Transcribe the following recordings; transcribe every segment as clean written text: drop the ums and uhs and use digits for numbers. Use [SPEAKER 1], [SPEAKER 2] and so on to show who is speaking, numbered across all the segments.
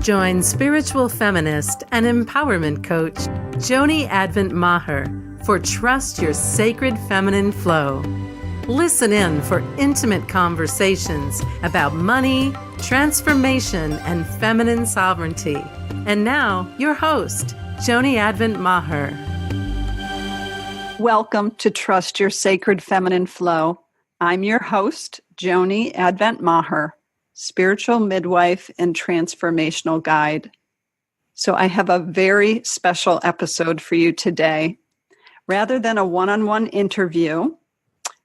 [SPEAKER 1] Join spiritual feminist and empowerment coach Joni Advent Maher for Trust Your Sacred Feminine Flow. Listen in for intimate conversations about money, transformation, and feminine sovereignty. And now, your host, Joni Advent Maher.
[SPEAKER 2] Welcome to Trust Your Sacred Feminine Flow. I'm your host, Joni Advent Maher, spiritual midwife and transformational guide. So I have a very special episode for you today. Rather than a one-on-one interview,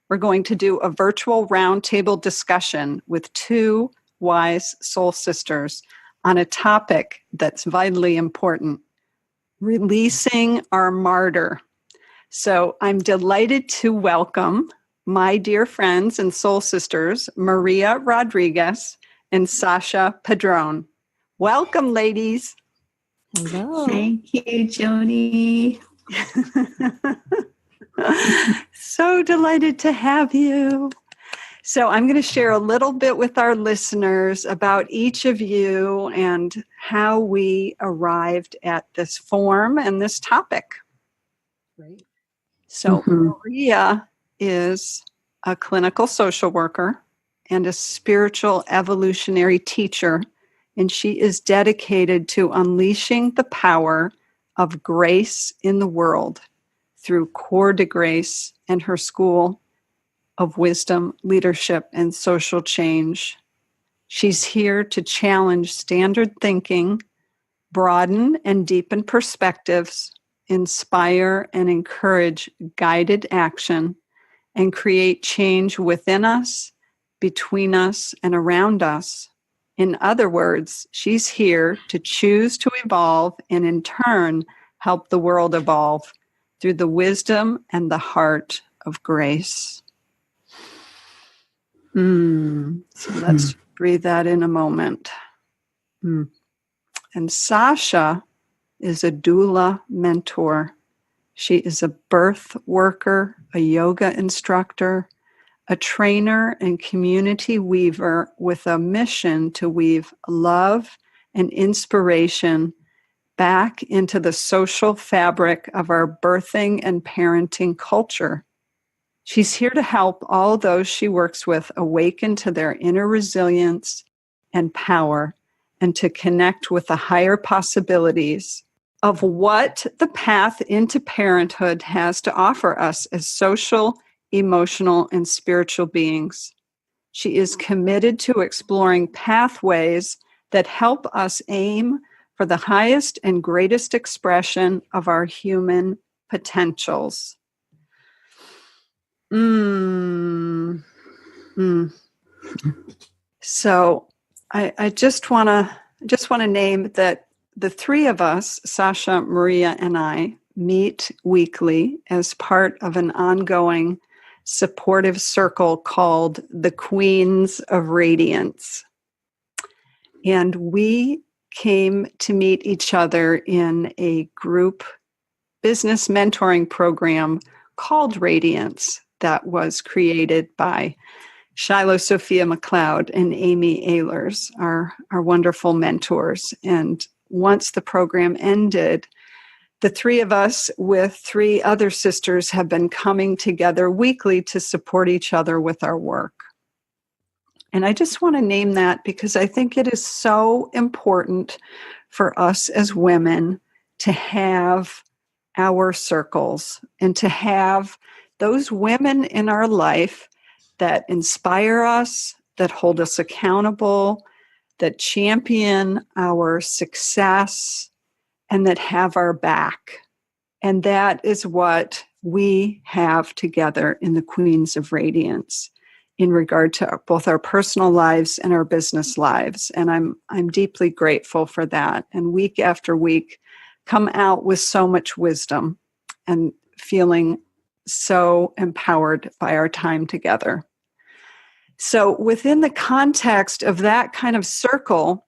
[SPEAKER 2] we're going to do a virtual roundtable discussion with two wise soul sisters on a topic that's vitally important, releasing our martyr. So I'm delighted to welcome my dear friends and soul sisters, Maria Rodriguez and Sasha Padron. Welcome, ladies.
[SPEAKER 3] Hello. Thank you, Joni.
[SPEAKER 2] So delighted to have you. So I'm going to share a little bit with our listeners about each of you and how we arrived at this form and this topic.
[SPEAKER 3] Right.
[SPEAKER 2] So Maria is a clinical social worker and a spiritual evolutionary teacher, and she is dedicated to unleashing the power of grace in the world through Core de Grace and her school of wisdom, leadership, and social change. She's here to challenge standard thinking, broaden and deepen perspectives, inspire and encourage guided action, and create change within us, between us, and around us. In other words, she's here to choose to evolve and in turn help the world evolve through the wisdom and the heart of grace. So let's breathe that in a moment. And Sasha is a doula mentor. She is a birth worker, a yoga instructor, a trainer and community weaver with a mission to weave love and inspiration back into the social fabric of our birthing and parenting culture. She's here to help all those she works with awaken to their inner resilience and power and to connect with the higher possibilities of what the path into parenthood has to offer us as social, emotional, and spiritual beings. She is committed to exploring pathways that help us aim for the highest and greatest expression of our human potentials. So I just want to name that the three of us, Sasha, Maria, and I, meet weekly as part of an ongoing supportive circle called the Queens of Radiance. And we came to meet each other in a group business mentoring program called Radiance that was created by Shiloh Sophia McLeod and Amy Ehlers, our wonderful mentors. And once the program ended, the three of us with three other sisters have been coming together weekly to support each other with our work. And I just want to name that because I think it is so important for us as women to have our circles and to have those women in our life that inspire us, that hold us accountable, that champion our success, and that have our back. And that is what we have together in the Queens of Radiance in regard to both our personal lives and our business lives. And I'm deeply grateful for that. And week after week, come out with so much wisdom and feeling so empowered by our time together. So within the context of that kind of circle,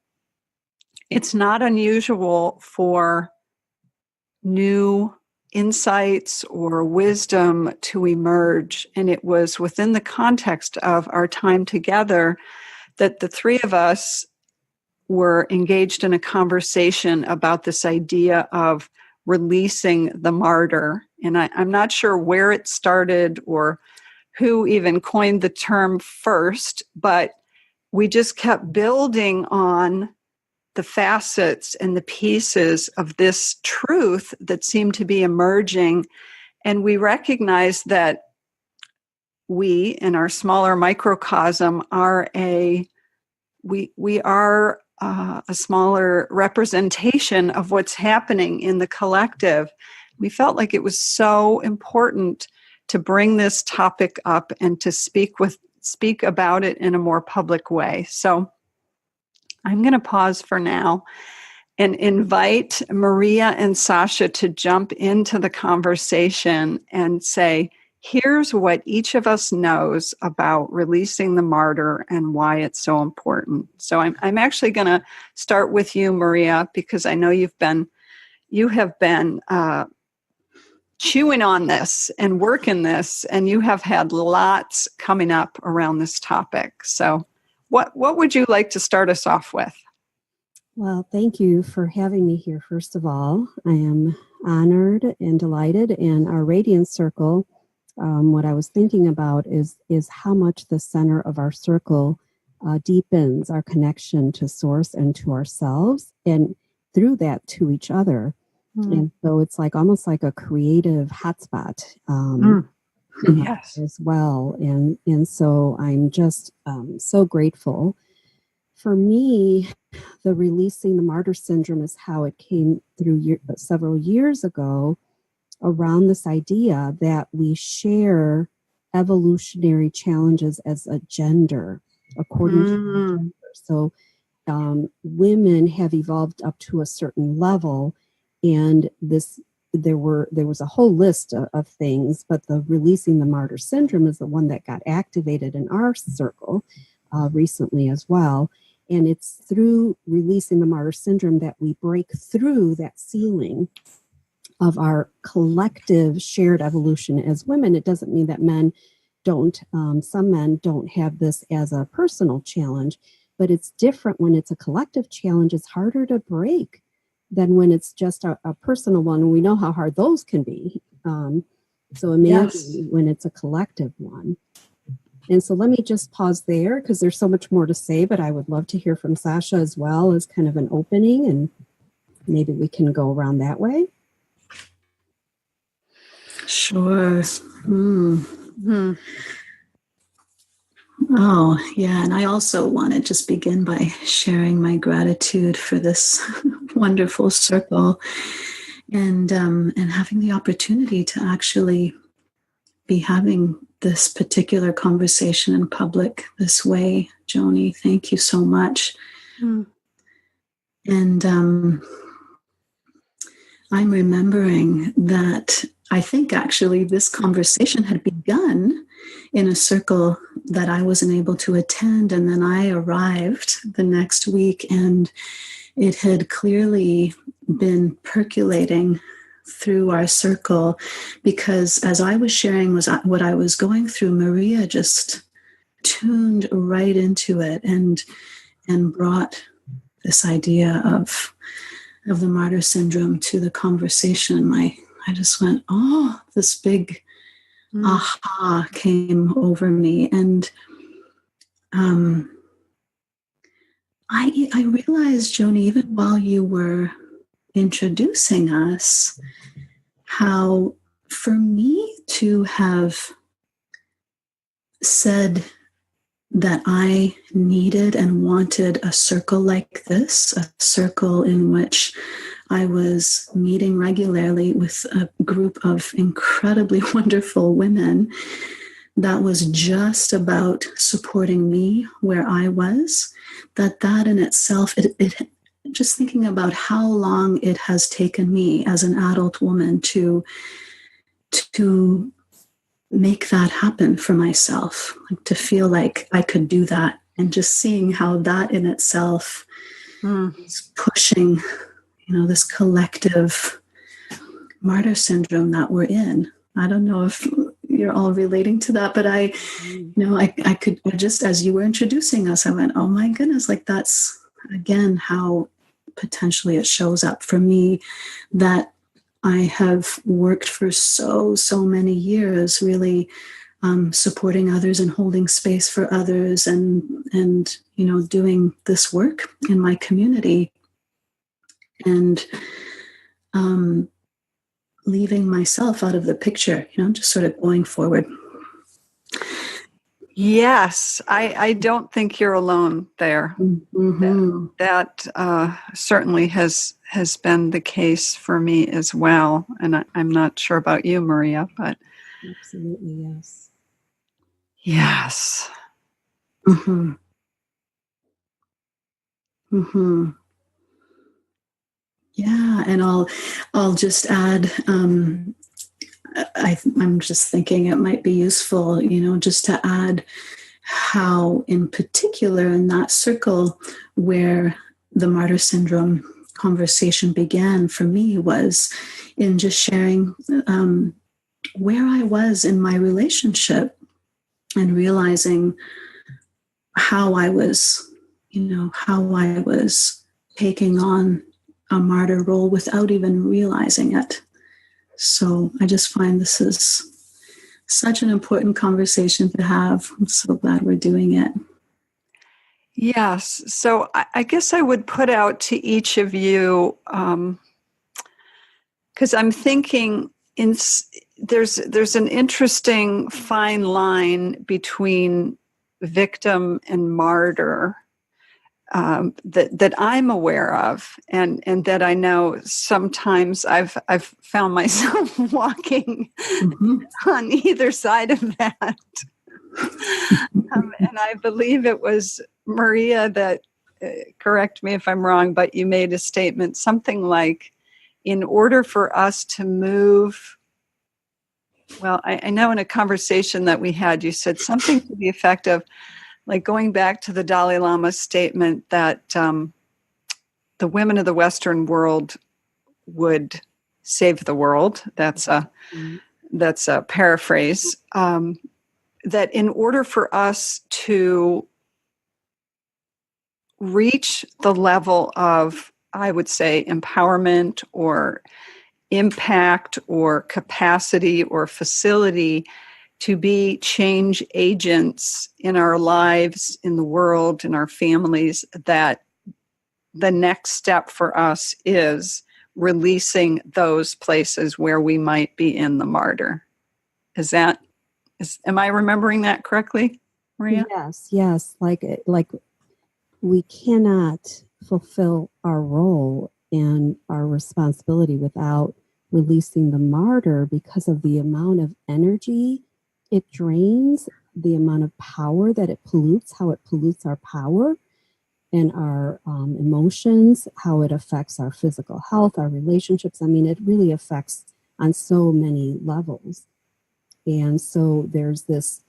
[SPEAKER 2] it's not unusual for new insights or wisdom to emerge. And it was within the context of our time together that the three of us were engaged in a conversation about this idea of releasing the martyr. And I'm not sure where it started or who even coined the term first, but we just kept building on the facets and the pieces of this truth that seemed to be emerging. And we recognized that we, in our smaller microcosm, are a smaller representation of what's happening in the collective. We felt like it was so important to bring this topic up and to speak about it in a more public way. So I'm going to pause for now and invite Maria and Sasha to jump into the conversation and say, here's what each of us knows about releasing the martyr and why it's so important. So I'm actually going to start with you, Maria, because I know you have been chewing on this and working this, and you have had lots coming up around this topic. So what would you like to start us off with?
[SPEAKER 4] Well, thank you for having me here, first of all. I am honored and delighted, and our Radiance Circle, what I was thinking about is how much the center of our circle deepens our connection to Source and to ourselves, and through that to each other. And so it's like almost like a creative hotspot
[SPEAKER 2] Yes.
[SPEAKER 4] as well. And so I'm just so grateful. For me, the releasing the martyr syndrome is how it came through several years ago, around this idea that we share evolutionary challenges as a gender, according to gender. So women have evolved up to a certain level, and there was a whole list of things, but the releasing the martyr syndrome is the one that got activated in our circle recently as well. And it's through releasing the martyr syndrome that we break through that ceiling of our collective shared evolution as women. It doesn't mean that men don't, some men don't have this as a personal challenge, but it's different when it's a collective challenge. It's harder to break than when it's just a personal one. And we know how hard those can be. So imagine when it's a collective one. And so let me just pause there because there's so much more to say, but I would love to hear from Sasha as well as kind of an opening, and maybe we can go around that way.
[SPEAKER 3] Sure. Oh, yeah. And I also want to just begin by sharing my gratitude for this wonderful circle and having the opportunity to actually be having this particular conversation in public this way. Joni, thank you so much. And I'm remembering that I think actually this conversation had begun in a circle that I wasn't able to attend. And then I arrived the next week, and it had clearly been percolating through our circle, because as I was sharing what I was going through, Maria just tuned right into it and brought this idea of the martyr syndrome to the conversation. I just went, oh, this big aha came over me. And I realized, Joni, even while you were introducing us, how for me to have said that I needed and wanted a circle like this, a circle in which I was meeting regularly with a group of incredibly wonderful women that was just about supporting me where I was, that in itself, it just thinking about how long it has taken me as an adult woman to make that happen for myself, like to feel like I could do that, and just seeing how that in itself is pushing, this collective martyr syndrome that we're in. I don't know if you're all relating to that, but I could just, as you were introducing us, I went, oh my goodness, like that's again, how potentially it shows up for me, that I have worked for so many years, really supporting others and holding space for others, and doing this work in my community, and leaving myself out of the picture, just sort of going forward.
[SPEAKER 2] Yes, I don't think you're alone there.
[SPEAKER 3] Mm-hmm.
[SPEAKER 2] That certainly has been the case for me as well. And I'm not sure about you, Maria, but
[SPEAKER 4] Absolutely, yes.
[SPEAKER 2] yes.
[SPEAKER 3] Mm-hmm. Mm-hmm. Yeah, and I'll just add. I'm just thinking it might be useful, just to add how, in particular, in that circle where the martyr syndrome conversation began for me, was in just sharing where I was in my relationship, and realizing how I was taking on a martyr role without even realizing it. So I just find this is such an important conversation to have. I'm so glad we're doing it.
[SPEAKER 2] Yes. So I guess I would put out to each of you, because I'm thinking there's an interesting fine line between victim and martyr, that I'm aware of, and that I know sometimes I've found myself walking on either side of that. And I believe it was Maria that, correct me if I'm wrong, but you made a statement, something like, in order for us to move, well, I know in a conversation that we had, you said something to the effect of, like, going back to the Dalai Lama's statement that the women of the Western world would save the world. That's a paraphrase. That in order for us to reach the level of, I would say, empowerment or impact or capacity or facility to be change agents in our lives, in the world, in our families, that the next step for us is releasing those places where we might be in the martyr. Am I remembering that correctly, Maria?
[SPEAKER 4] Yes. Like we cannot fulfill our role and our responsibility without releasing the martyr, because of the amount of energy it drains, the amount of power that it pollutes, how it pollutes our power and our emotions, how it affects our physical health, our relationships. I mean, it really affects on so many levels. And so there's this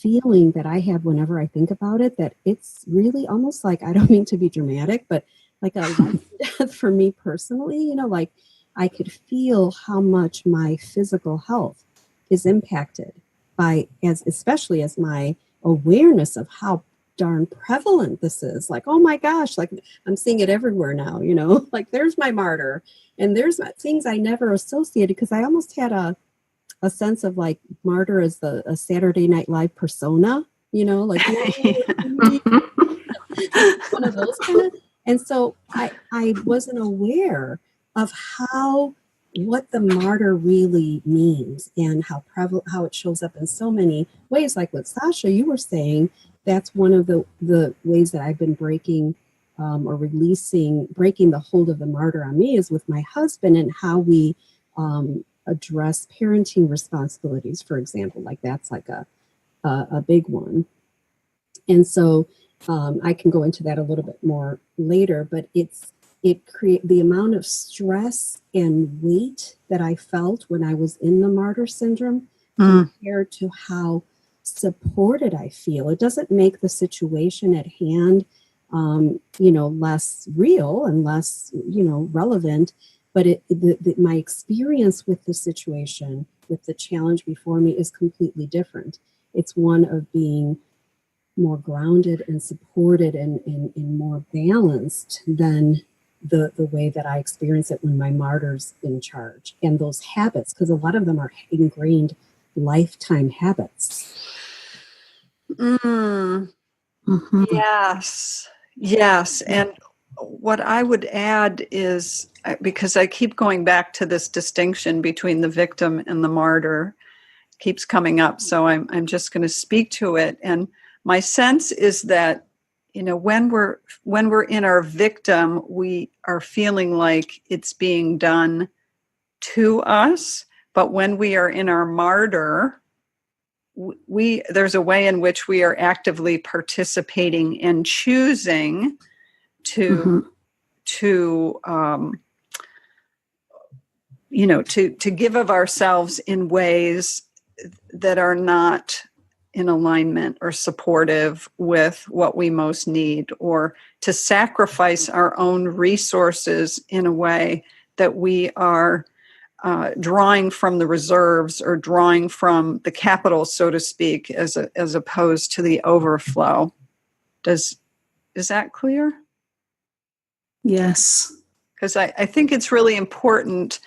[SPEAKER 4] feeling that I have whenever I think about it, that it's really almost like, I don't mean to be dramatic, but like a life death for me personally, like I could feel how much my physical health is impacted by, especially as my awareness of how darn prevalent this is. Like, oh my gosh, like I'm seeing it everywhere now, like there's my martyr, and there's things I never associated, because I almost had a sense of like martyr as a Saturday Night Live persona, like one of those kind of. And so I wasn't aware of what the martyr really means, and how prevalent, how it shows up in so many ways. Like what Sasha, you were saying, that's one of the ways that I've been breaking or breaking the hold of the martyr on me, is with my husband, and how we address parenting responsibilities, for example. Like that's like a big one. And so I can go into that a little bit more later, but it create the amount of stress and weight that I felt when I was in the martyr syndrome compared to how supported I feel. It doesn't make the situation at hand, less real and less, relevant, but my experience with the situation, with the challenge before me, is completely different. It's one of being more grounded and supported and more balanced than the way that I experience it when my martyr's in charge. And those habits, because a lot of them are ingrained lifetime habits.
[SPEAKER 2] Mm.
[SPEAKER 3] Mm-hmm.
[SPEAKER 2] Yes. Yes. And what I would add is, because I keep going back to this distinction between the victim and the martyr, keeps coming up. So I'm just going to speak to it. And my sense is that, when we're in our victim, we are feeling like it's being done to us. But when we are in our martyr, there's a way in which we are actively participating and choosing to give of ourselves in ways that are not in alignment or supportive with what we most need, or to sacrifice our own resources in a way that we are drawing from the reserves or drawing from the capital, so to speak, as opposed to the overflow. Is that clear?
[SPEAKER 3] Yes.
[SPEAKER 2] Because I think it's really important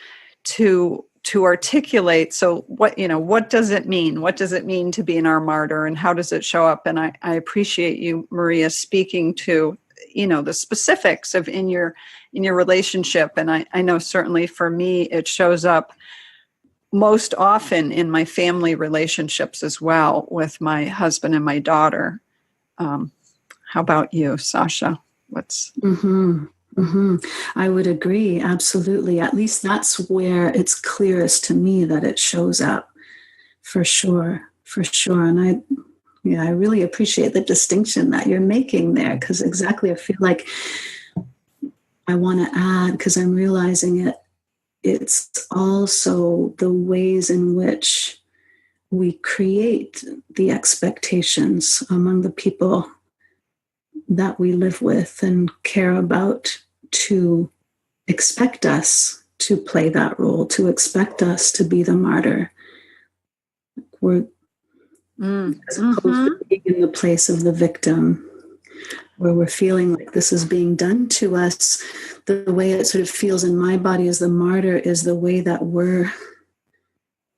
[SPEAKER 2] to articulate. So what does it mean? What does it mean to be an our martyr, and how does it show up? And I appreciate you, Maria, speaking to the specifics of in your relationship. And I know certainly for me it shows up most often in my family relationships as well, with my husband and my daughter. How about you, Sasha?
[SPEAKER 3] I would agree, absolutely. At least that's where it's clearest to me that it shows up, for sure. And I really appreciate the distinction that you're making there, because exactly, I feel like I want to add, because I'm realizing it's also the ways in which we create the expectations among the people that we live with and care about, to expect us to play that role, to expect us to be the martyr. As opposed to being in the place of the victim, where we're feeling like this is being done to us. The way it sort of feels in my body as the martyr is the way that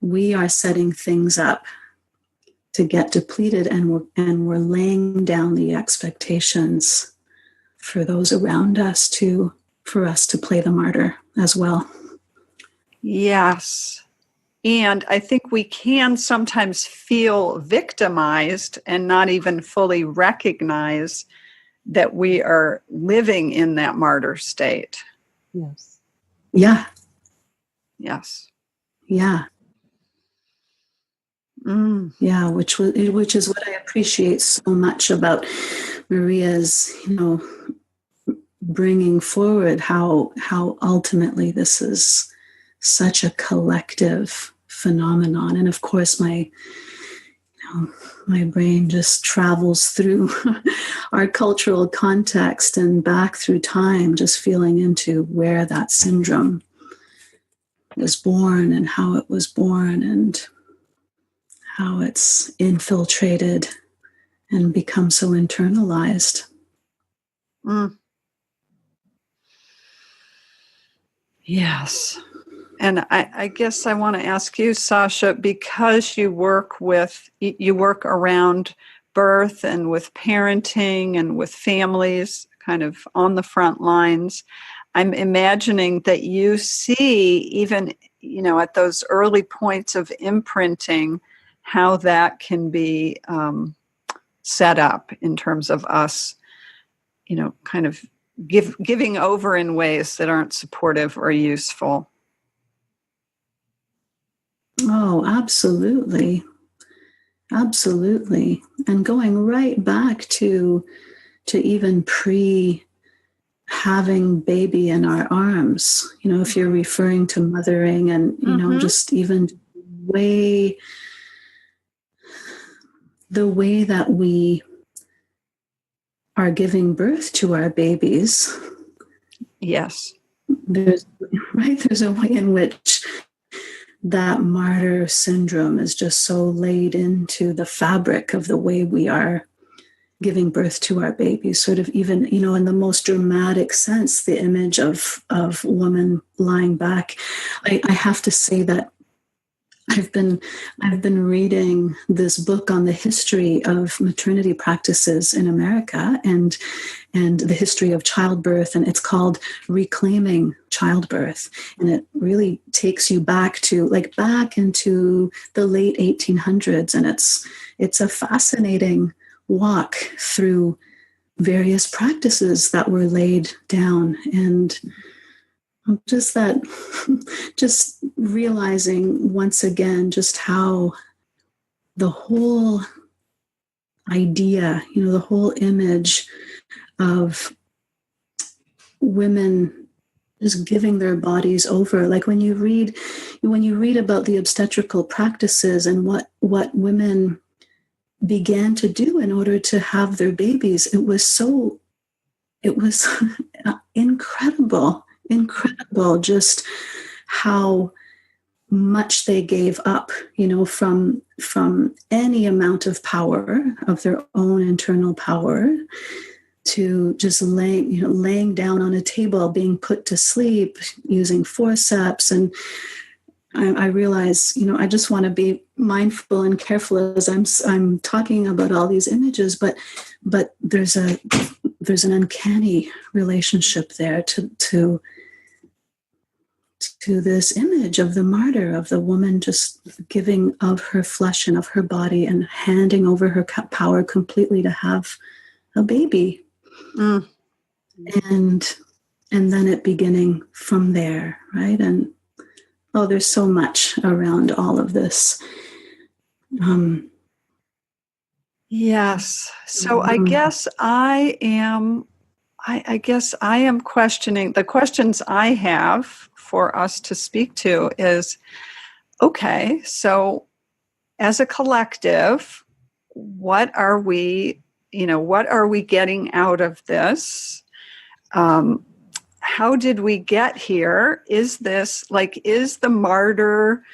[SPEAKER 3] we are setting things up to get depleted, and we're laying down the expectations for those around us for us to play the martyr as well.
[SPEAKER 2] Yes. And I think we can sometimes feel victimized and not even fully recognize that we are living in that martyr state.
[SPEAKER 4] Yes.
[SPEAKER 3] Yeah.
[SPEAKER 2] Yes.
[SPEAKER 3] Yeah. Yeah, which is what I appreciate so much about Maria's, bringing forward how ultimately this is such a collective phenomenon. And of course, my brain just travels through our cultural context and back through time, just feeling into where that syndrome was born and how it was born and how it's infiltrated and become so internalized.
[SPEAKER 2] Yes. And I guess I want to ask you, Sasha, because you work around birth and with parenting and with families kind of on the front lines, I'm imagining that you see, even, at those early points of imprinting, how that can be set up in terms of us, kind of giving over in ways that aren't supportive or useful.
[SPEAKER 3] Oh, absolutely. Absolutely. And going right back to even having baby in our arms, if you're referring to mothering and, just even the way that we are giving birth to our babies.
[SPEAKER 2] Yes.
[SPEAKER 3] There's a way in which that martyr syndrome is just so laid into the fabric of the way we are giving birth to our babies, sort of even, in the most dramatic sense, the image of woman lying back. I have to say that I've been reading this book on the history of maternity practices in America and the history of childbirth, and it's called Reclaiming Childbirth, and it really takes you back into the late 1800s, and it's a fascinating walk through various practices that were laid down. And just realizing once again just how the whole idea, the whole image of women just giving their bodies over, like when you read about the obstetrical practices and what women began to do in order to have their babies, it was incredible just how much they gave up, from any amount of power, of their own internal power, to just laying down on a table, being put to sleep, using forceps. And I realize, I just want to be mindful and careful as I'm talking about all these images, but there's an uncanny relationship there to this image of the martyr, of the woman just giving of her flesh and of her body and handing over her power completely to have a baby. And then it beginning from there, right? And there's so much around all of this.
[SPEAKER 2] Yes. So I guess I am questioning, the questions I have for us to speak to is, okay, so as a collective, what are we getting out of this? How did we get here? Is the martyr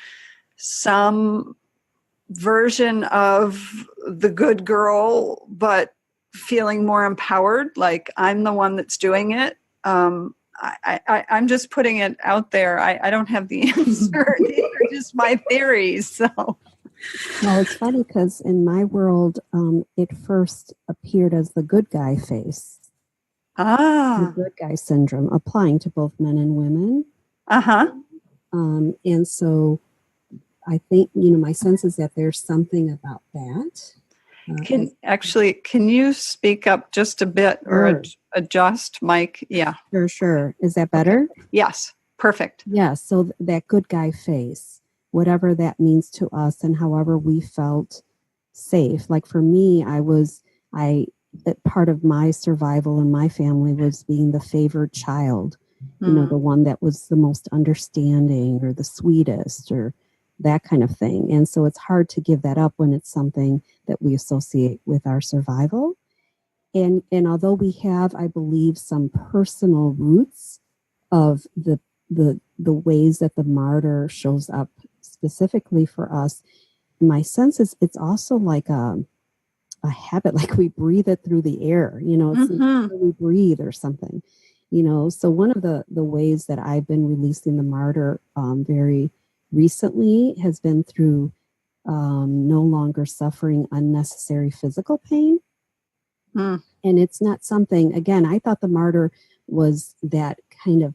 [SPEAKER 2] some version of the good girl, but feeling more empowered? Like, I'm the one that's doing it. I'm just putting it out there. I don't have the answer. These are just my theories. So,
[SPEAKER 4] well, it's funny because in my world, it first appeared as the good guy face. The good guy syndrome, applying to both men and women. And so I think, my sense is that there's something about that.
[SPEAKER 2] Can you speak up just a bit or adjust, Mike? Yeah.
[SPEAKER 4] Sure. Is that better?
[SPEAKER 2] Okay. Yes. Perfect.
[SPEAKER 4] Yeah. So that good guy face, whatever that means to us and however we felt safe. Like for me, part of my survival in my family was being the favored child, the one that was the most understanding or the sweetest or that kind of thing. And so it's hard to give that up when it's something that we associate with our survival. And although we have, I believe, some personal roots of the ways that the martyr shows up specifically for us, my sense is it's also like a habit, like we breathe it through the air, it's like we breathe or something, So one of the ways that I've been releasing the martyr very recently has been through no longer suffering unnecessary physical pain. And it's not something, again, I thought the martyr was that kind of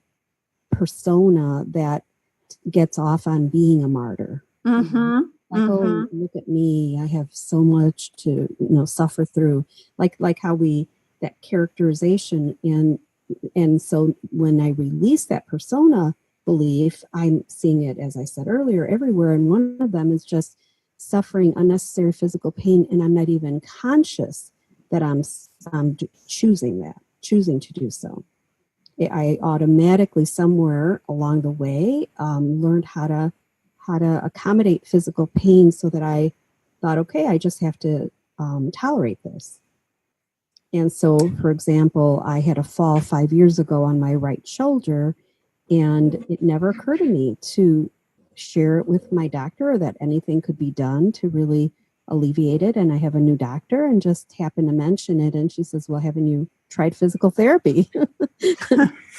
[SPEAKER 4] persona that gets off on being a martyr. Oh, look at me, I have so much to suffer through, like how that characterization, and so when I release that persona belief, I'm seeing it, as I said earlier, everywhere, and one of them is just suffering unnecessary physical pain, and I'm not even conscious that I'm choosing to do so. I automatically somewhere along the way learned how to accommodate physical pain, so that I thought, okay, I just have to tolerate this. And so, for example, I had a fall 5 years ago on my right shoulder, and it never occurred to me to share it with my doctor or that anything could be done to really alleviated, and I have a new doctor, and just happened to mention it. And she says, well, haven't you tried physical therapy?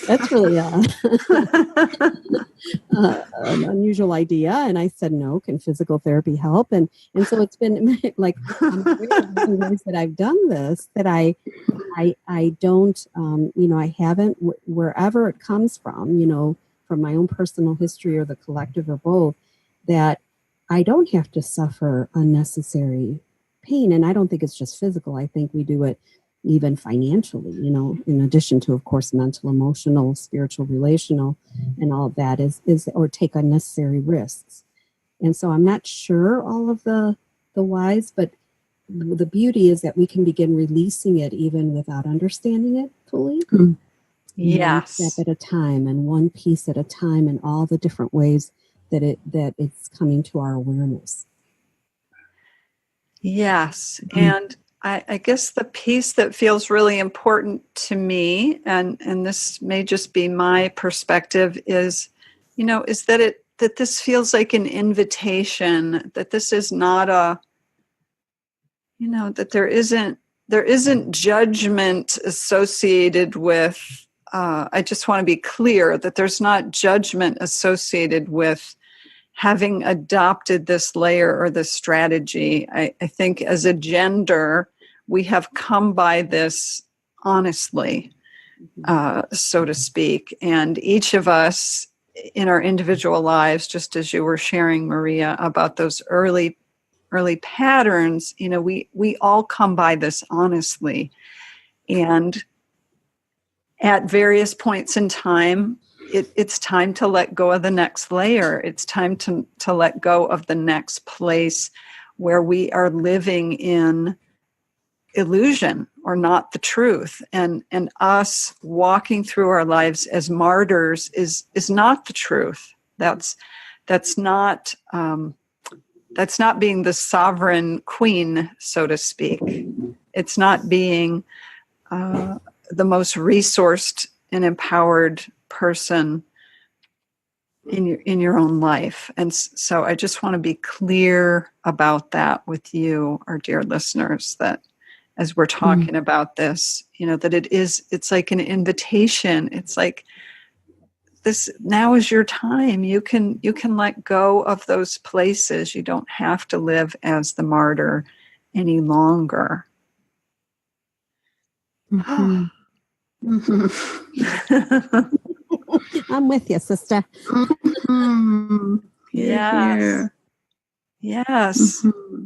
[SPEAKER 4] That's really an unusual idea. And I said, no, can physical therapy help? And so it's been like ways that I've done this, that I don't, I haven't, wherever it comes from, from my own personal history or the collective or both, that I don't have to suffer unnecessary pain. And I don't think it's just physical. I think we do it even financially, in addition to, of course, mental, emotional, spiritual, relational, and all of that is or take unnecessary risks. And so I'm not sure all of the whys, but the beauty is that we can begin releasing it even without understanding it fully.
[SPEAKER 2] Mm.
[SPEAKER 4] Yes. One step at a time and one piece at a time, and all the different ways that it's coming to our awareness.
[SPEAKER 2] Yes. And I guess the piece that feels really important to me, and this may just be my perspective, is that this feels like an invitation, that this is not that there isn't judgment associated with, I just want to be clear that there's not judgment associated with having adopted this layer or this strategy. I think as a gender, we have come by this honestly, so to speak. And each of us in our individual lives, just as you were sharing, Maria, about those early patterns, we all come by this honestly. And at various points in time, it's time to let go of the next layer. It's time to let go of the next place where we are living in illusion or not the truth. And us walking through our lives as martyrs is not the truth. That's not being the sovereign queen, so to speak. It's not being the most resourced and empowered person in your own life. And so I just want to be clear about that with you, our dear listeners, that as we're talking about this, that it's like an invitation. It's like, this now is your time. You can let go of those places. You don't have to live as the martyr any longer.
[SPEAKER 3] Mm-hmm.
[SPEAKER 2] Mm-hmm.
[SPEAKER 4] I'm with you, sister.
[SPEAKER 3] Mm-hmm.
[SPEAKER 2] Yes. Yes.
[SPEAKER 3] Mm-hmm.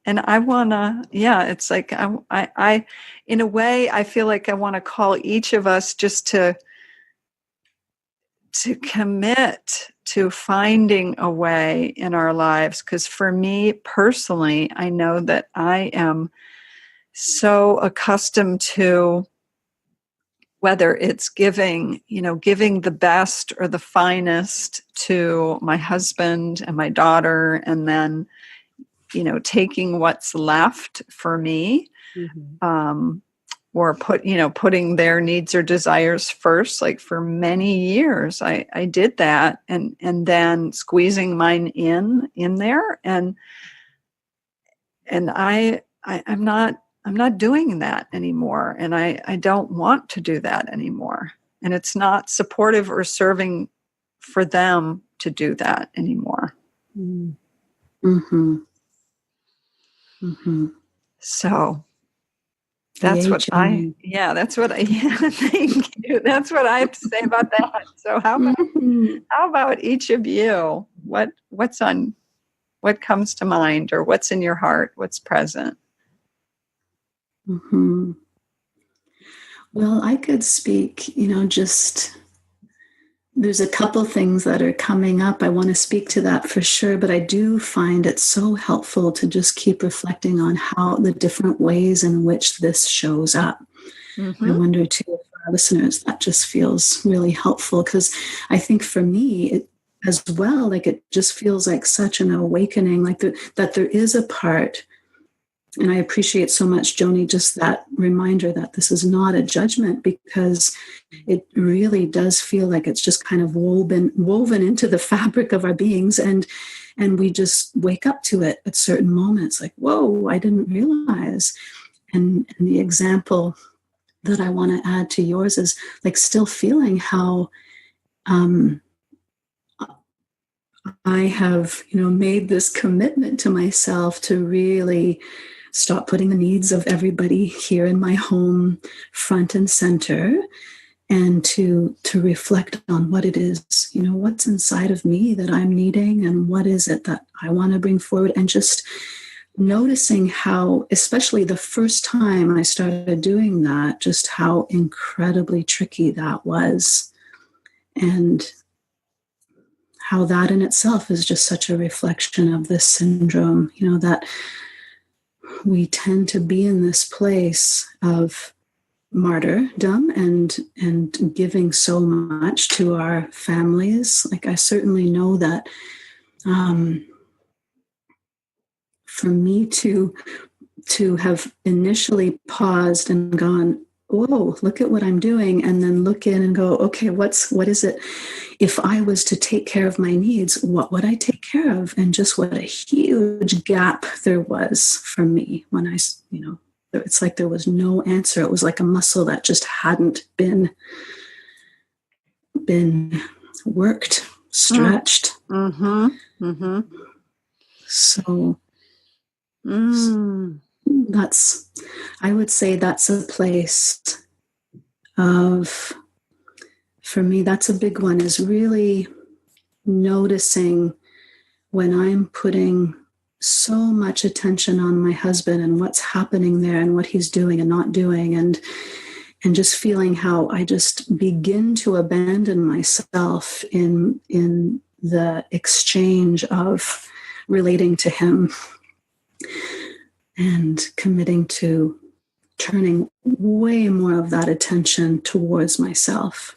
[SPEAKER 2] And I wanna, it's like I in a way, I feel like I want to call each of us just to commit to finding a way in our lives. Because for me personally, I know that I am so accustomed to, whether it's giving the best or the finest to my husband and my daughter, and then, taking what's left for me, or putting their needs or desires first. Like for many years, I did that, and then squeezing mine in there, and I'm not doing that anymore, and I don't want to do that anymore. And it's not supportive or serving for them to do that anymore.
[SPEAKER 3] Mm-hmm. Mm-hmm.
[SPEAKER 2] So that's what thank you. That's what I have to say about that. So how about each of you? What comes to mind, or what's in your heart? What's present?
[SPEAKER 3] Mm-hmm. Well, I could speak, just there's a couple things that are coming up. I want to speak to that for sure, but I do find it so helpful to just keep reflecting on how the different ways in which this shows up. Mm-hmm. I wonder too, for our listeners, that just feels really helpful, because I think for me as well, like it just feels like such an awakening, like that there is a part. And I appreciate so much, Joni, just that reminder that this is not a judgment, because it really does feel like it's just kind of woven into the fabric of our beings. And And we just wake up to it at certain moments, like, whoa, I didn't realize. And the example that I want to add to yours is like still feeling how I have, made this commitment to myself to really stop putting the needs of everybody here in my home front and center, and to reflect on what it is, what's inside of me that I'm needing, and what is it that I want to bring forward, and just noticing how, especially the first time I started doing that, just how incredibly tricky that was, and how that in itself is just such a reflection of this syndrome, that we tend to be in this place of martyrdom and giving so much to our families. Like, I certainly know that for me to have initially paused and gone, whoa, look at what I'm doing, and then look in and go, okay, what is it? If I was to take care of my needs, what would I take care of? And just what a huge gap there was for me when it's like there was no answer. It was like a muscle that just hadn't been worked, stretched.
[SPEAKER 2] Mm-hmm. Mm-hmm.
[SPEAKER 3] So I would say that's a place of, for me, that's a big one, is really noticing when I'm putting so much attention on my husband and what's happening there and what he's doing and not doing, and just feeling how I just begin to abandon myself in the exchange of relating to him, and committing to turning way more of that attention towards myself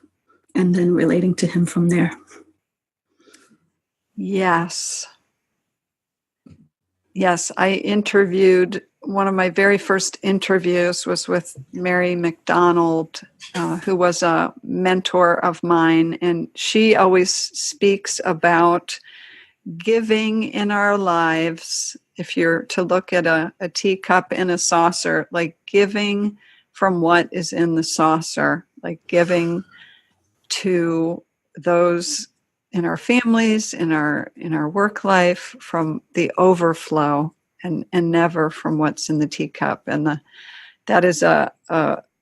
[SPEAKER 3] and then relating to him from there.
[SPEAKER 2] Yes. Yes, I interviewed, one of my very first interviews was with Mary McDonald, who was a mentor of mine, and she always speaks about giving in our lives. If you're to look at a teacup and a saucer, like giving from what is in the saucer, like giving to those in our families, in our work life, from the overflow, and never from what's in the teacup. And that is a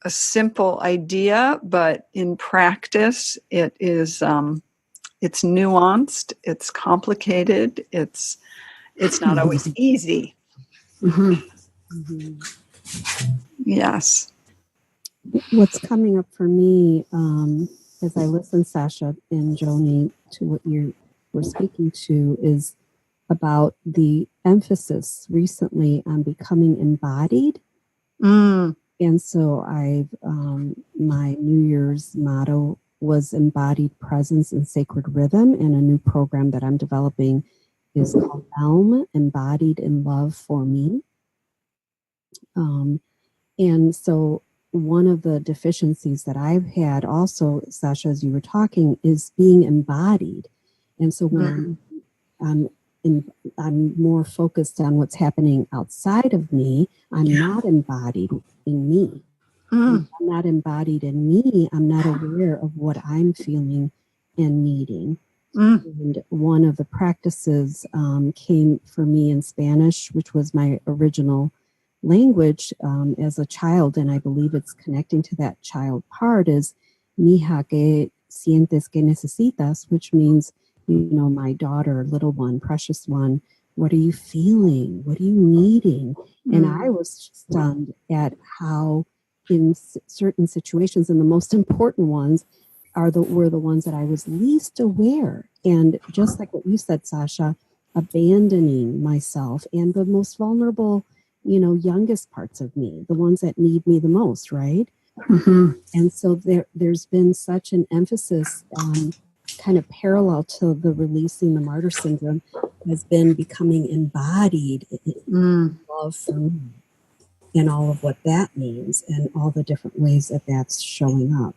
[SPEAKER 2] simple idea, but in practice, it is it's nuanced, it's complicated, it's not always easy.
[SPEAKER 3] Mm-hmm.
[SPEAKER 4] Mm-hmm.
[SPEAKER 2] Yes.
[SPEAKER 4] What's coming up for me as I listen, Sasha and Joni, to what you were speaking to is about the emphasis recently on becoming embodied. And so my New Year's motto was embodied presence and sacred rhythm, and a new program that I'm developing is called ELM, Embodied in Love for Me. And so one of the deficiencies that I've had also, Sasha, as you were talking, is being embodied. And so when I'm more focused on what's happening outside of me, I'm not embodied in me. I'm not embodied in me. I'm not aware of what I'm feeling and needing. And one of the practices came for me in Spanish, which was my original language as a child, and I believe it's connecting to that child part, is mija, que sientes que necesitas, which means, my daughter, little one, precious one, what are you feeling? What are you needing? And I was stunned at how in certain situations, and the most important ones were the ones that I was least aware. And just like what you said, Sasha, abandoning myself and the most vulnerable, youngest parts of me, the ones that need me the most, right?
[SPEAKER 3] Mm-hmm.
[SPEAKER 4] And so there's been such an emphasis, kind of parallel to the releasing the martyr syndrome, has been becoming embodied in love for me, and all of what that means, and all the different ways that that's showing up.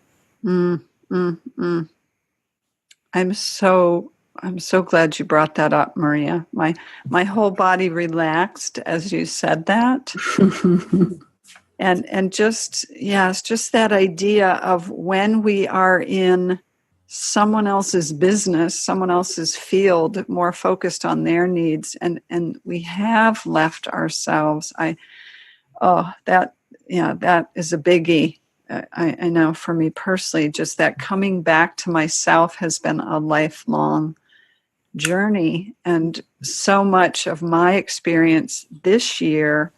[SPEAKER 2] I'm so I'm so glad you brought that up, Maria. My whole body relaxed as you said that. And just, yes, just that idea of when we are in someone else's business, someone else's field, more focused on their needs, and we have left ourselves. That is a biggie. I know for me personally, just that coming back to myself has been a lifelong journey. And so much of my experience this year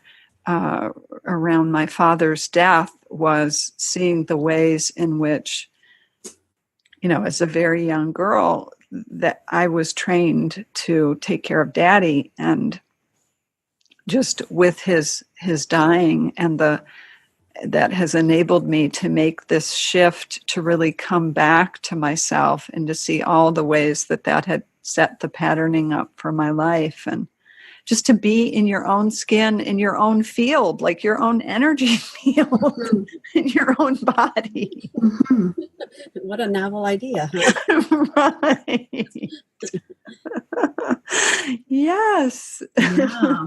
[SPEAKER 2] around my father's death was seeing the ways in which, as a very young girl, that I was trained to take care of Daddy, and just with his dying, and that has enabled me to make this shift to really come back to myself and to see all the ways that had set the patterning up for my life, and just to be in your own skin, in your own field, like your own energy field, in your own body.
[SPEAKER 4] Mm-hmm. What a novel idea,
[SPEAKER 2] huh? Right. Yes.
[SPEAKER 3] Yeah.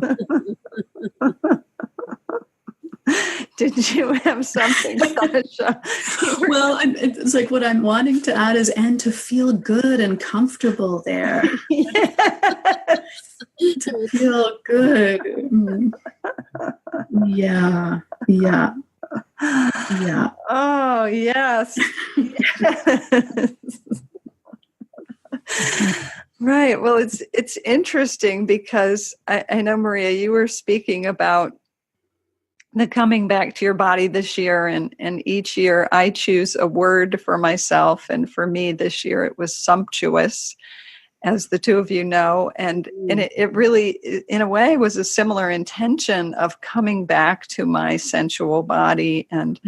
[SPEAKER 2] Did you have something, Sasha?
[SPEAKER 3] Well, it's like what I'm wanting to add is, and to feel good and comfortable there.
[SPEAKER 2] Yes.
[SPEAKER 3] To feel good. Yeah. Yeah. Yeah.
[SPEAKER 2] Oh, yes. Yes. Right. Well, it's interesting because I know, Maria, you were speaking about the coming back to your body this year, and each year I choose a word for myself. And for me this year, it was sumptuous, as the two of you know. And it really, in a way, was a similar intention of coming back to my sensual body. And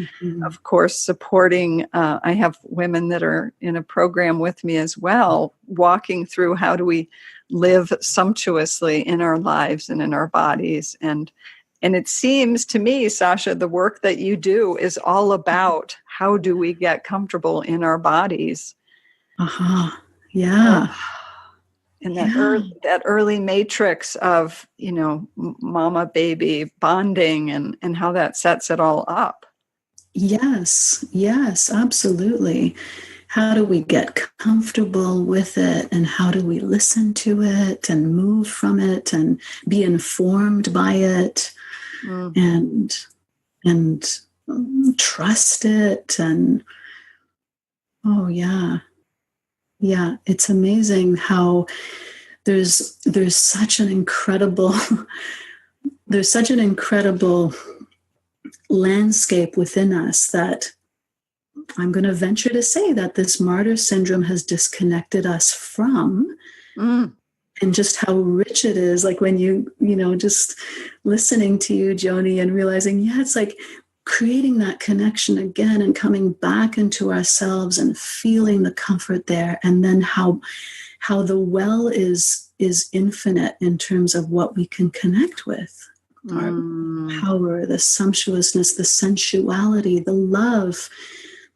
[SPEAKER 2] of course, supporting, I have women that are in a program with me as well, walking through how do we live sumptuously in our lives and in our bodies. And it seems to me, Sasha, the work that you do is all about how do we get comfortable in our bodies.
[SPEAKER 3] Yeah.
[SPEAKER 2] And that early matrix of, mama baby bonding and how that sets it all up.
[SPEAKER 3] Yes, absolutely. How do we get comfortable with it, and how do we listen to it and move from it and be informed by it and trust it? And yeah, it's amazing how there's such an incredible landscape within us that I'm going to venture to say that this martyr syndrome has disconnected us from. And just how rich it is, like when just listening to you, Joni, and realizing, it's like creating that connection again and coming back into ourselves and feeling the comfort there. And then how the well is infinite in terms of what we can connect with. Our power, the sumptuousness, the sensuality, the love,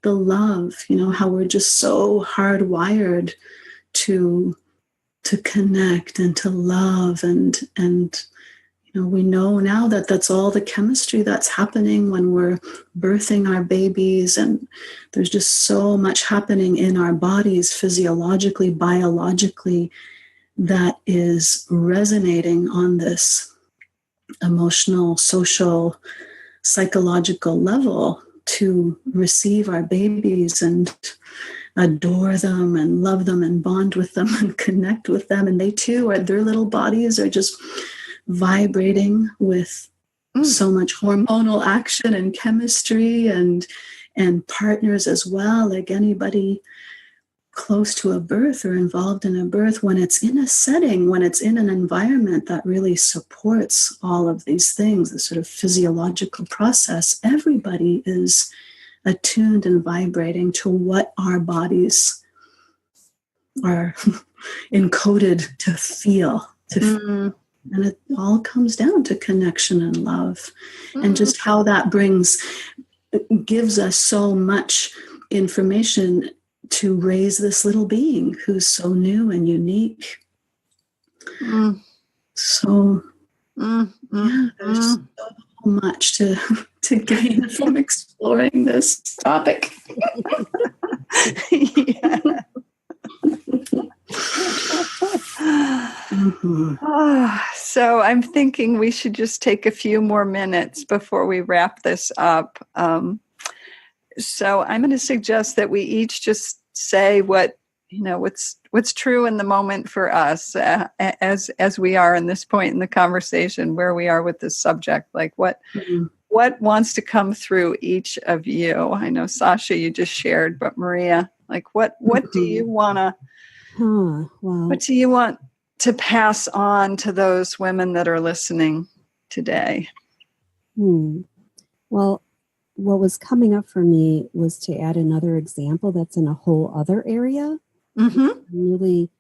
[SPEAKER 3] how we're just so hardwired to connect and to love, and we know now that that's all the chemistry that's happening when we're birthing our babies, and there's just so much happening in our bodies physiologically, biologically, that is resonating on this emotional, social, psychological level to receive our babies and adore them and love them and bond with them and connect with them. And they too their little bodies are just vibrating with so much hormonal action and chemistry and partners as well. Like anybody close to a birth or involved in a birth, when it's in a setting, when it's in an environment that really supports all of these things, the sort of physiological process, everybody is attuned and vibrating to what our bodies are encoded to feel. And it all comes down to connection and love, and just how that gives us so much information to raise this little being who's so new and unique. So yeah, there's so much to gain from exploring this topic.
[SPEAKER 2] Yeah. So I'm thinking we should just take a few more minutes before we wrap this up. So I'm going to suggest that we each just say what's true in the moment for us, as we are in this point in the conversation where we are with this subject. Like what wants to come through each of you? I know, Sasha, you just shared, but Maria, like what do you want to? What do you want to pass on to those women that are listening today?
[SPEAKER 4] Well, what was coming up for me was to add another example that's in a whole other area. Really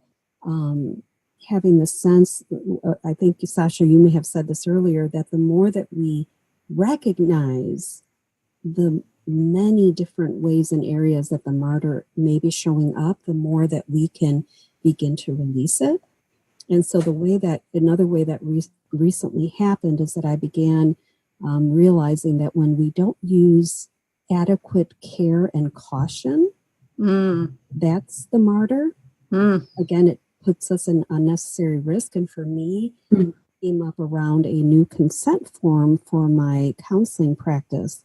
[SPEAKER 4] having the sense, I think, Sasha, you may have said this earlier, that the more that we recognize the many different ways and areas that the martyr may be showing up, the more that we can begin to release it. And so another way that recently happened is that I began realizing that when we don't use adequate care and caution, that's the martyr. Again, it puts us in unnecessary risk. And for me, it came up around a new consent form for my counseling practice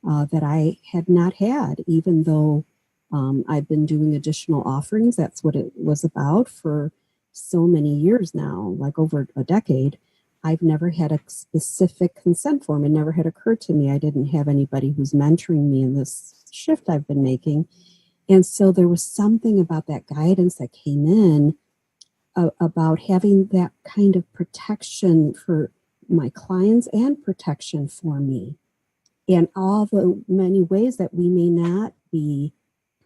[SPEAKER 4] that I had not had, even though I've been doing additional offerings. That's what it was about for so many years now, like over a decade. I've never had a specific consent form. It never had occurred to me. I didn't have anybody who's mentoring me in this shift I've been making. And so there was something about that guidance that came in about having that kind of protection for my clients and protection for me. And all the many ways that we may not be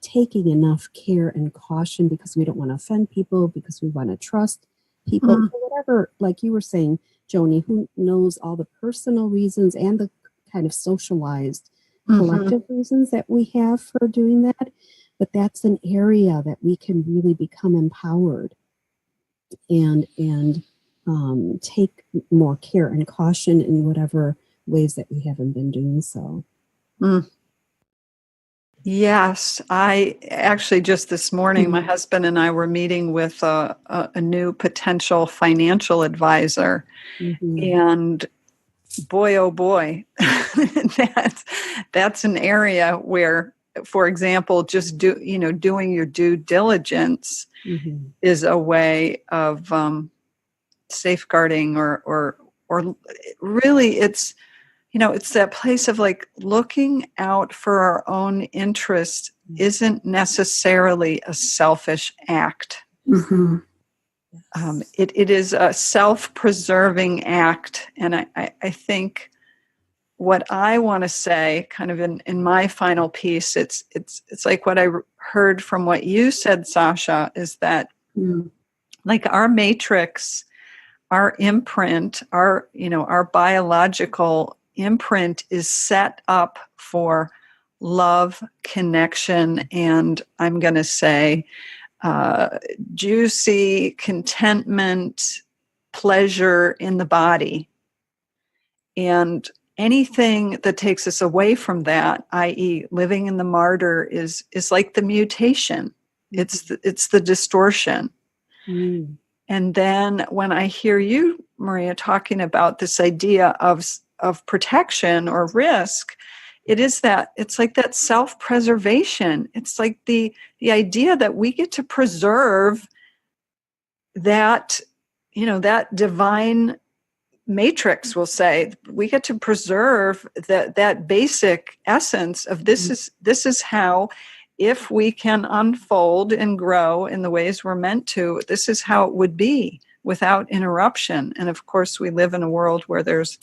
[SPEAKER 4] taking enough care and caution because we don't want to offend people, because we want to trust people, for whatever, like you were saying, Joni, who knows all the personal reasons and the kind of socialized collective reasons that we have for doing that. But that's an area that we can really become empowered and take more care and caution in whatever ways that we haven't been doing so.
[SPEAKER 2] Yes, I actually just this morning, my husband and I were meeting with a new potential financial advisor, and boy, oh boy, that's an area where, for example, just doing your due diligence is a way of safeguarding or really it's that place of like looking out for our own interest isn't necessarily a selfish act. It is a self-preserving act. And I think what I want to say kind of in my final piece, it's like what I heard from what you said, Sasha, is that like our matrix, our imprint, our biological imprint is set up for love, connection, and I'm going to say juicy contentment, pleasure in the body. And anything that takes us away from that, i.e. living in the martyr, is like the mutation. It's the distortion. And then when I hear you, Maria, talking about this idea of protection or risk, it's like that self-preservation. It's like the idea that we get to preserve that, that divine matrix, we'll say. We get to preserve that basic essence of this is how, if we can unfold and grow in the ways we're meant to, this is how it would be without interruption. And of course, we live in a world where there's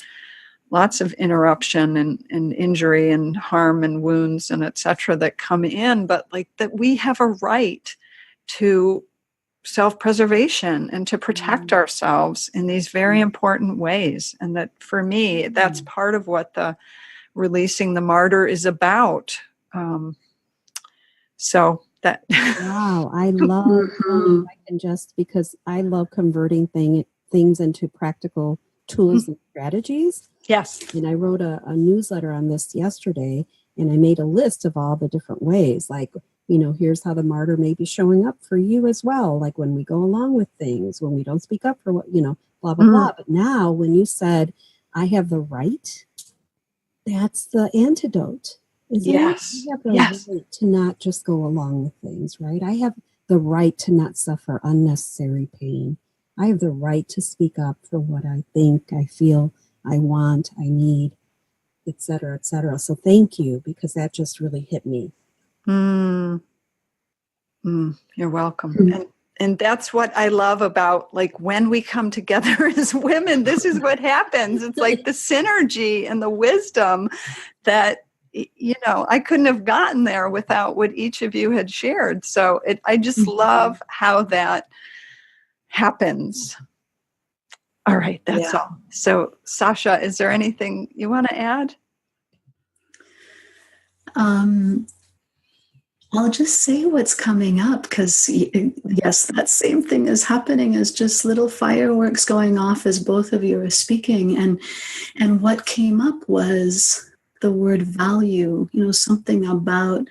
[SPEAKER 2] lots of interruption and injury and harm and wounds and et cetera that come in, but like that we have a right to self-preservation and to protect ourselves in these very important ways. And that for me, that's part of what the Releasing the Martyr is about. So That
[SPEAKER 4] Wow, I love I can just because I love converting things into practical tools and strategies.
[SPEAKER 2] Yes.
[SPEAKER 4] And I wrote a newsletter on this yesterday, and I made a list of all the different ways. Like, here's how the martyr may be showing up for you as well. Like when we go along with things, when we don't speak up for what, blah, blah, blah. But now when you said, I have the right, that's the antidote. Isn't
[SPEAKER 2] Yes.
[SPEAKER 4] it? I have the
[SPEAKER 2] Yes.
[SPEAKER 4] right to not just go along with things, right? I have the right to not suffer unnecessary pain. I have the right to speak up for what I think, I feel, I want, I need, et cetera, et cetera. So thank you, because that just really hit me.
[SPEAKER 2] You're welcome. And that's what I love about, like, when we come together as women, this is what happens. It's like the synergy and the wisdom that, I couldn't have gotten there without what each of you had shared. So I just love how that happens. All right, that's all. So, Sasha, is there anything you want to add?
[SPEAKER 3] I'll just say what's coming up, because yes, that same thing is happening as just little fireworks going off as both of you are speaking. And what came up was the word value, something about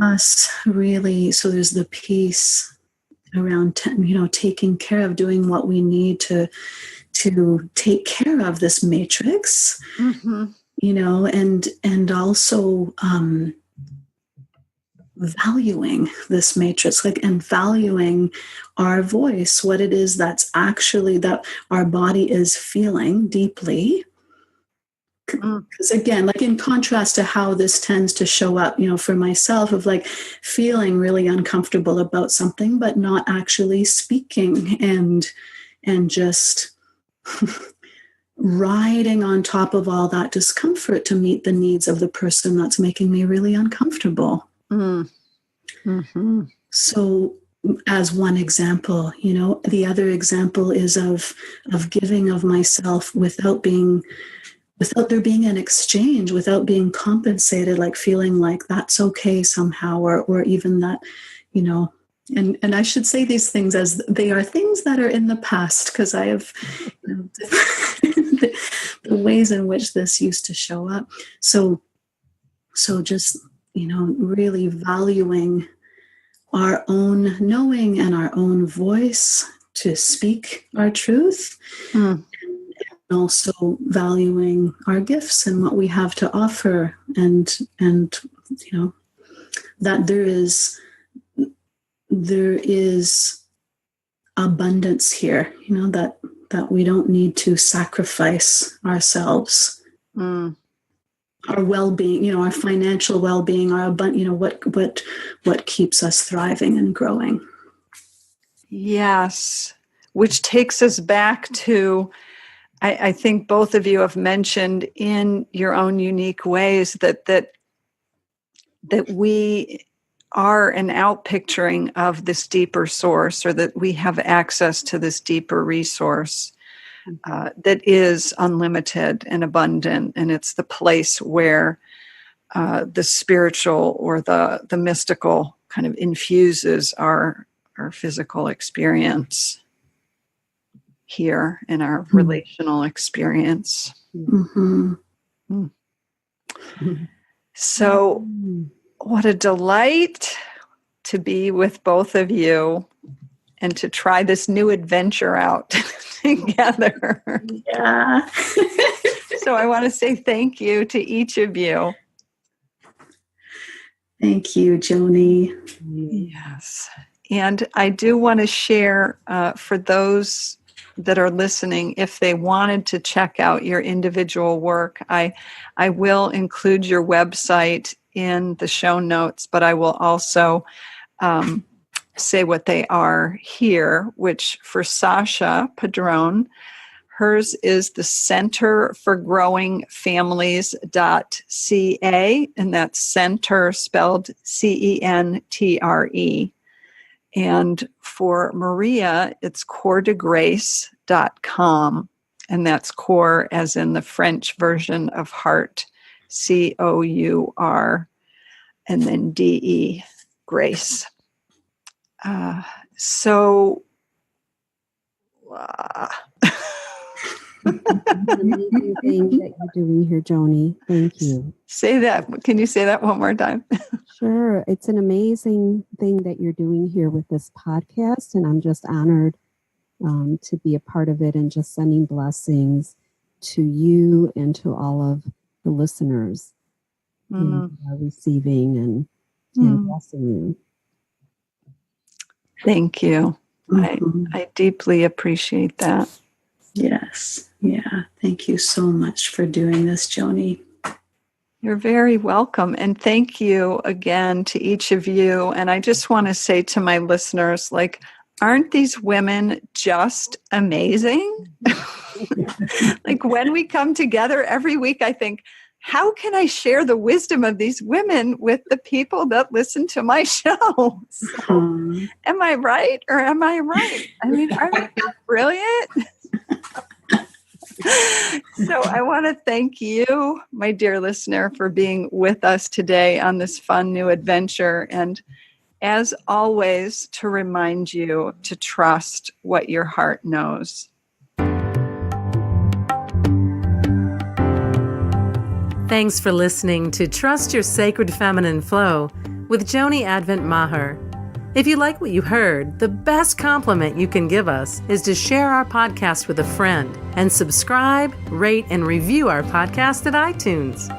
[SPEAKER 3] us really. So there's the piece around, taking care of, doing what we need to take care of this matrix, and also, valuing this matrix, and valuing our voice, what it is that's actually that our body is feeling deeply. Because again, like in contrast to how this tends to show up, for myself, of like feeling really uncomfortable about something, but not actually speaking, and just riding on top of all that discomfort to meet the needs of the person that's making me really uncomfortable. So as one example, the other example is of giving of myself without there being an exchange, without being compensated, like feeling like that's okay somehow, or even that, and I should say these things as they are things that are in the past, because I have the ways in which this used to show up. So just, really valuing our own knowing and our own voice to speak our truth, and also valuing our gifts and what we have to offer, and that there is abundance here, that we don't need to sacrifice ourselves. Our well-being, our financial well-being, our what keeps us thriving and growing.
[SPEAKER 2] Yes, which takes us back to, I think both of you have mentioned in your own unique ways that we are an outpicturing of this deeper source, or that we have access to this deeper resource. That is unlimited and abundant, and it's the place where the spiritual or the mystical kind of infuses our physical experience here in our relational experience. So, what a delight to be with both of you and to try this new adventure out together.
[SPEAKER 3] Yeah.
[SPEAKER 2] So I want to say thank you to each of you.
[SPEAKER 3] Thank you, Joni.
[SPEAKER 2] Yes. And I do want to share for those that are listening, if they wanted to check out your individual work, I will include your website in the show notes, but I will also say what they are here, which for Sasha Padron, hers is the centreforgrowingfamilies.ca, and that's center spelled CENTRE. And for Maria, it's courdegrace.com, and that's core as in the French version of heart, COUR, and then DE. grace. So
[SPEAKER 4] Amazing thing that you're doing here, Joni. Thank you.
[SPEAKER 2] say that. Can you say that one more time?
[SPEAKER 4] Sure. It's an amazing thing that you're doing here with this podcast, and I'm just honored to be a part of it, and just sending blessings to you and to all of the listeners who are receiving and blessing you.
[SPEAKER 2] Thank you. I deeply appreciate that.
[SPEAKER 3] Yes. Yeah. Thank you so much for doing this, Joni.
[SPEAKER 2] You're very welcome. And thank you again to each of you. And I just want to say to my listeners, like, aren't these women just amazing? Like, when we come together every week, I think, how can I share the wisdom of these women with the people that listen to my show? So, am I right or am I right? I mean, aren't they brilliant? So I want to thank you, my dear listener, for being with us today on this fun new adventure. And as always, to remind you to trust what your heart knows.
[SPEAKER 1] Thanks for listening to Trust Your Sacred Feminine Flow with Joni Advent Maher. If you like what you heard, the best compliment you can give us is to share our podcast with a friend and subscribe, rate, and review our podcast at iTunes.